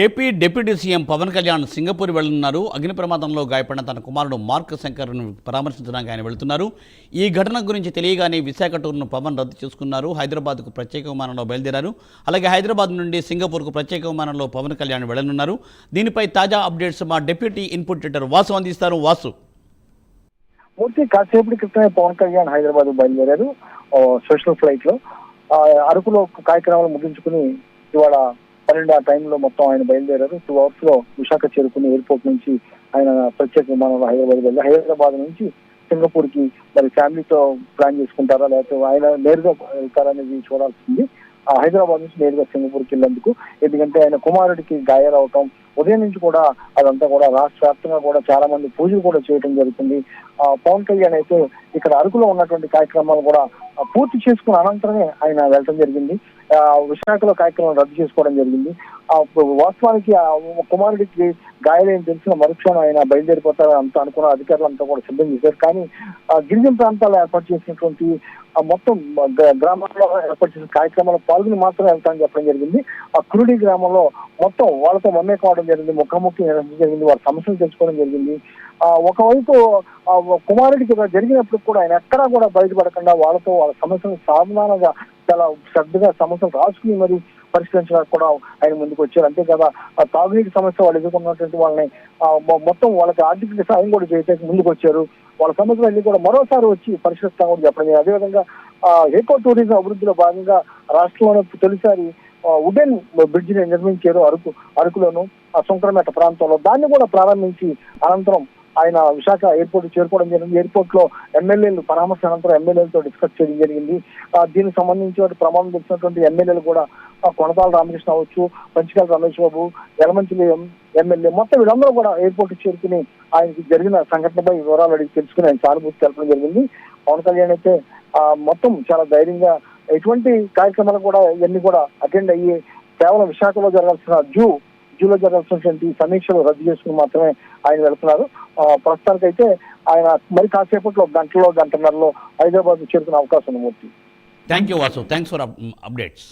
AP deputy CM Pawan Kalyan Singapore వెళ్తున్నారు. అగ్ని ప్రమాదంలో గాయపడిన తన కుమారుడు మార్క్ శంకర్ను పరామర్శించడానికి ఆయన వెళ్తున్నారు. ఈ ఘటన గురించి తెలియగానే విశాఖ టూర్ను పవన్ రద్దు చేసుకున్నారు. హైదరాబాద్కు ప్రత్యేక విమానంలో బయలుదేరారు. అలాగే హైదరాబాద్ నుండి సింగపూర్కు ప్రత్యేక విమానంలో పవన్ కళ్యాణ్ వెళ్లనున్నారు. దీనిపై తాజా అప్డేట్స్ మా డిప్యూటీ ఇన్పుట్ ఎడిటర్ వాసు అందిస్తారు. వాసు, మూర్తి కాసేపటి క్రితమే పవన్ కళ్యాణ్ హైదరాబాద్ బయలుదేరారు స్పెషల్ ఫ్లైట్ లో. అరకులో కార్యక్రమాలు ముగించుకుని ఇవాళ 12 ఆ టైంలో మొత్తం ఆయన బయలుదేరారు. 2 hours లో విశాఖ చేరుకుని ఎయిర్పోర్ట్ నుంచి ఆయన ప్రత్యేక విమానంలో హైదరాబాద్ వెళ్ళారు. హైదరాబాద్ నుంచి సింగపూర్ కి మరి ఫ్యామిలీతో ప్లాన్ చేసుకుంటారా లేకపోతే ఆయన నేరుగా వెళ్తారనేది చూడాల్సింది. హైదరాబాద్ నుంచి నేరుగా సింగపూర్కి వెళ్ళేందుకు, ఎందుకంటే ఆయన కుమారుడికి గాయాలవటం ఉదయం నుంచి కూడా అదంతా కూడా రాష్ట్ర వ్యాప్తంగా కూడా చాలా మంది పూజలు కూడా చేయడం జరుగుతుంది. పవన్ కళ్యాణ్ అయితే ఇక్కడ అరకులో ఉన్నటువంటి కార్యక్రమాలు కూడా పూర్తి చేసుకున్న అనంతరమే ఆయన వెళ్ళడం జరిగింది. విశాఖలో కార్యక్రమం రద్దు చేసుకోవడం జరిగింది. వాస్తవానికి కుమారుడికి గాయాలేని తెలిసిన మరుక్షణం ఆయన బయలుదేరిపోతారని అంతా అనుకున్న అధికారులంతా కూడా సిద్ధం చేశారు. కానీ గిరిజన ప్రాంతాల్లో ఏర్పాటు చేసినటువంటి మొత్తం గ్రామాల్లో ఏర్పాటు చేసిన కార్యక్రమాల్లో పాల్గొని మాత్రమే వెళ్తానని చెప్పడం జరిగింది. ఆ కురుడి గ్రామంలో మొత్తం వాళ్ళతో మమ్మేకం అవడం జరిగింది, ముఖాముఖి నిర్వహించడం జరిగింది, వారి సమస్యలు తెలుసుకోవడం జరిగింది. ఒకవైపు కుమారుడికి జరిగినప్పుడు కూడా ఆయన ఎక్కడా కూడా బయటపడకుండా వాళ్ళతో వాళ్ళ సమస్యలు సాధారణంగా చాలా శ్రద్ధగా సమస్యలు రాసుకుని మరి పరిష్కరించడానికి కూడా ఆయన ముందుకు వచ్చారు. అంతే కదా, తాగునీటి సమస్య వాళ్ళు ఎదుర్కొన్నటువంటి వాళ్ళని మొత్తం వాళ్ళకి ఆర్థిక సాయం కూడా చేయడానికి ముందుకు వచ్చారు. వాళ్ళ సమస్యలన్నీ కూడా మరోసారి వచ్చి పరిష్కరిస్తామని కూడా చెప్పడం. అదేవిధంగా ఎకో టూరిజం అభివృద్ధిలో భాగంగా రాష్ట్రంలో తొలిసారి వుడెన్ బ్రిడ్జ్ ని నిర్మించారు అరకులోను సుంకరమేట ప్రాంతంలో. దాన్ని కూడా ప్రారంభించి అనంతరం ఆయన విశాఖ ఎయిర్పోర్ట్ చేరుకోవడం జరిగింది. ఎయిర్పోర్ట్ లో ఎమ్మెల్యేలు పరామర్శ అనంతరం ఎమ్మెల్యేలతో డిస్కస్ చేయడం జరిగింది. దీనికి సంబంధించిన ప్రమాదం తెలిసినటువంటి ఎమ్మెల్యేలు కూడా కొనతాల రామకృష్ణ అవచ్చు, పంచకాల రమేష్ బాబు, యలమంచిలి ఎమ్మెల్యే మొత్తం వీళ్ళందరూ కూడా ఎయిర్పోర్ట్ చేరుకుని ఆయనకి జరిగిన సంఘటనపై వివరాలు అడిగి తెలుసుకుని ఆయన సానుభూతి తెలపడం జరిగింది. పవన్ కళ్యాణ్ అయితే మొత్తం చాలా ధైర్యంగా ఎటువంటి కార్యక్రమాలు కూడా ఇవన్నీ కూడా అటెండ్ అయ్యి కేవలం విశాఖలో జరగాల్సిన జూలో జరగాల్సినటువంటి సమీక్షలు రద్దు చేసుకుని మాత్రమే ఆయన వెళ్తున్నారు. ప్రస్తుతానికైతే ఆయన మరి కాసేపట్లో గంటన్నరలో హైదరాబాద్ చేరుకునే అవకాశం ఉంది. Murthy, thank you Vasu, thanks for updates.